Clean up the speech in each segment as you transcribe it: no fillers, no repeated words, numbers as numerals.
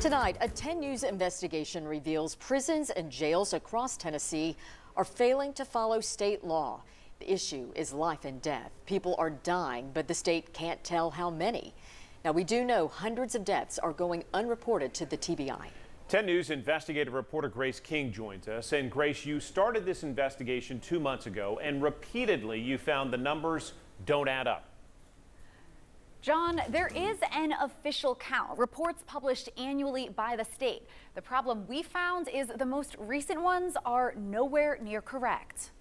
Tonight, a 10 News investigation reveals prisons and jails across Tennessee are failing to follow state law. The issue is life and death. People are dying, but the state can't tell how many. Now, we do know hundreds of deaths are going unreported to the TBI. 10 News investigative reporter Grace King joins us. And Grace, you started this investigation 2 months ago, and repeatedly you found the numbers don't add up. John, there is an official count, reports published annually by the state. The problem we found is the most recent ones are nowhere near correct.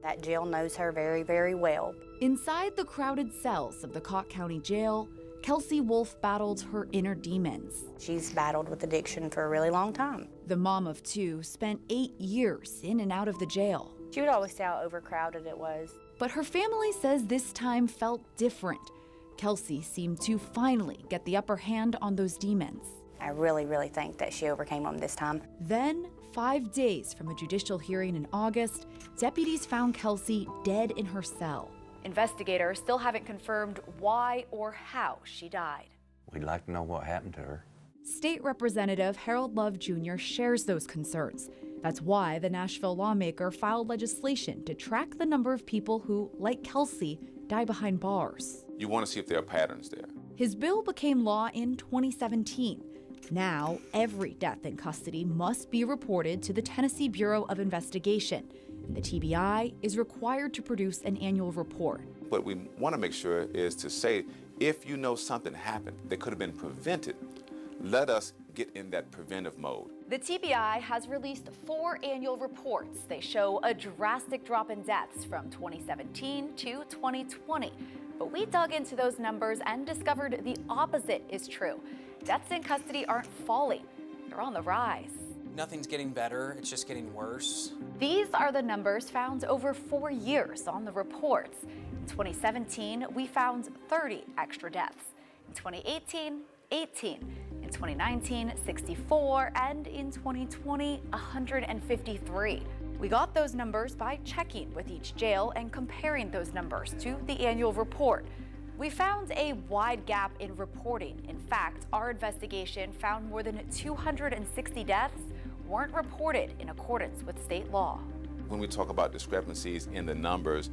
That jail knows her very, very well. Inside the crowded cells of the Cott County Jail, Kelsey Wolf battled her inner demons. She's battled with addiction for a really long time. The mom of two spent 8 years in and out of the jail. She would always say how overcrowded it was. But her family says this time felt different. Kelsey seemed to finally get the upper hand on those demons. I really, really think that she overcame them this time. Then, 5 days from a judicial hearing in August, deputies found Kelsey dead in her cell. Investigators still haven't confirmed why or how she died. We'd like to know what happened to her. State Representative Harold Love Jr. shares those concerns. That's why the Nashville lawmaker filed legislation to track the number of people who, like Kelsey, die behind bars. You want to see if there are patterns there. His bill became law in 2017. Now, every death in custody must be reported to the Tennessee Bureau of Investigation, and the TBI is required to produce an annual report. What we want to make sure is to say, if you know something happened that could have been prevented, let us get in that preventive mode. The TBI has released 4 annual reports. They show a drastic drop in deaths from 2017 to 2020. But we dug into those numbers and discovered the opposite is true. Deaths in custody aren't falling, they're on the rise. Nothing's getting better, it's just getting worse. These are the numbers found over 4 years on the reports. In 2017, we found 30 extra deaths. In 2018, 18. In 2019, 64. And in 2020, 153. We got those numbers by checking with each jail and comparing those numbers to the annual report. We found a wide gap in reporting. In fact, our investigation found more than 260 deaths weren't reported in accordance with state law. When we talk about discrepancies in the numbers,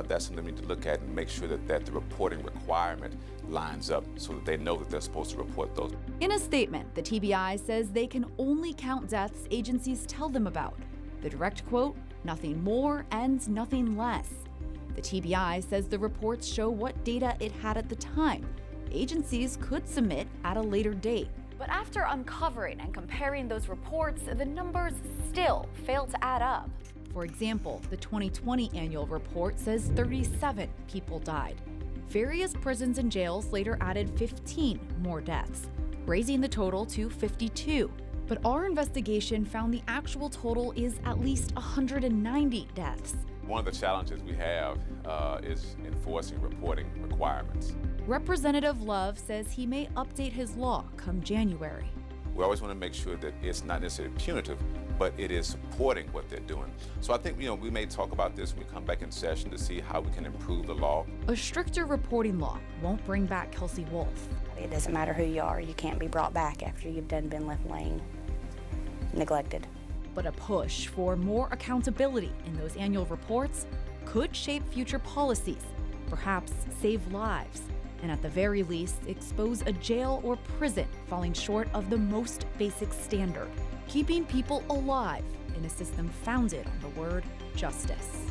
that's something we need to look at and make sure that the reporting requirement lines up so that they know that they're supposed to report those. In a statement, the TBI says they can only count deaths agencies tell them about. The direct quote, "Nothing more and nothing less." The TBI says the reports show what data it had at the time. Agencies could submit at a later date. But after uncovering and comparing those reports, the numbers still fail to add up. For example, the 2020 annual report says 37 people died. Various prisons and jails later added 15 more deaths, raising the total to 52. But our investigation found the actual total is at least 190 deaths. One of the challenges we have is enforcing reporting requirements. Representative Love says he may update his law come January. We always want to make sure that it's not necessarily punitive, but it is supporting what they're doing. So I think, we may talk about this when we come back in session to see how we can improve the law. A stricter reporting law won't bring back Kelsey Wolf. It doesn't matter who you are, you can't be brought back after you've been left laying neglected. But a push for more accountability in those annual reports could shape future policies, perhaps save lives, and at the very least expose a jail or prison falling short of the most basic standard, keeping people alive in a system founded on the word justice.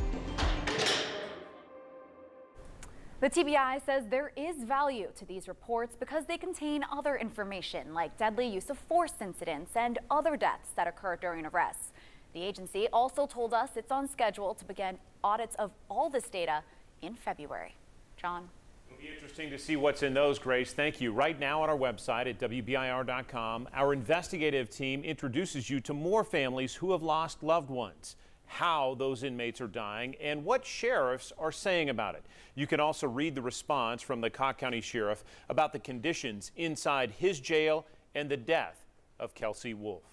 The TBI says there is value to these reports because they contain other information like deadly use of force incidents and other deaths that occurred during arrests. The agency also told us it's on schedule to begin audits of all this data in February. John? It'll be interesting to see what's in those, Grace. Thank you. Right now on our website at WBIR.com, our investigative team introduces you to more families who have lost loved ones, how those inmates are dying, and what sheriffs are saying about it. You can also read the response from the Cott County Sheriff about the conditions inside his jail and the death of Kelsey Wolf.